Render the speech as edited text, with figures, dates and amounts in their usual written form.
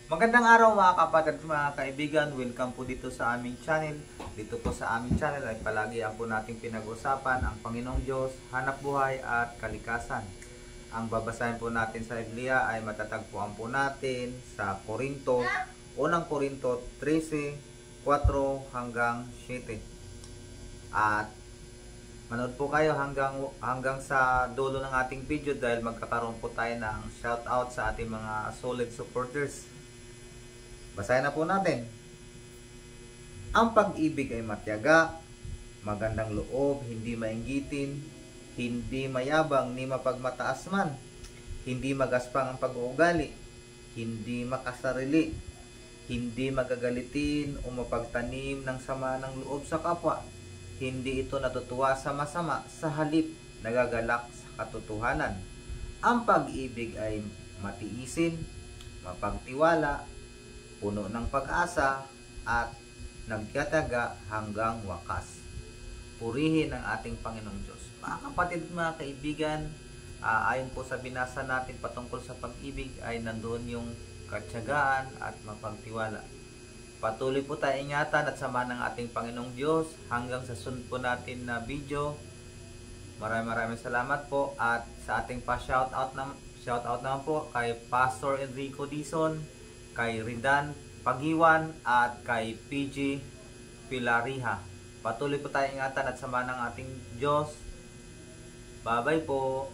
Magandang araw mga kapatid, mga kaibigan. Welcome po dito sa aming channel. Dito po sa aming channel ay palagi po nating pinag-usapan ang Panginoong Diyos, hanap buhay at kalikasan. Ang babasahin po natin sa Biblia ay matatagpuan po natin sa Korinto, unang Korinto 13:4 hanggang 7. At manood po kayo hanggang sa dulo ng ating video dahil magkakaroon po tayo ng shoutout sa ating mga solid supporters. Basahin na po natin. Ang pag-ibig ay matiyaga, magandang loob, hindi mainggitin, hindi mayabang ni mapagmataas man, hindi magaspang ang pag-uugali, hindi makasarili, hindi magagalitin o mapagtanim ng sama ng loob sa kapwa, hindi ito natutuwa sa masama, sa halip nagagalak sa katotohanan. Ang pag-ibig ay matiisin, mapagtiwala, puno ng pag-asa at nagtyaga hanggang wakas. Purihin ang ating Panginoong Diyos. Mga kapatid, mga kaibigan, ayon po sa binasa natin patungkol sa pag-ibig ay nandoon yung katyagaan at mapagtiwala. Patuloy po tayo ingatan at sama ng ating Panginoong Diyos hanggang sa sunod po natin na video. Maraming salamat po at sa ating pa-shoutout naman po kay Pastor Enrico Dizon, kay Ridan Pagiwan at kay PG Pilariha. Patuloy po tayo ingatan at sama ng ating Diyos. Bye-bye po.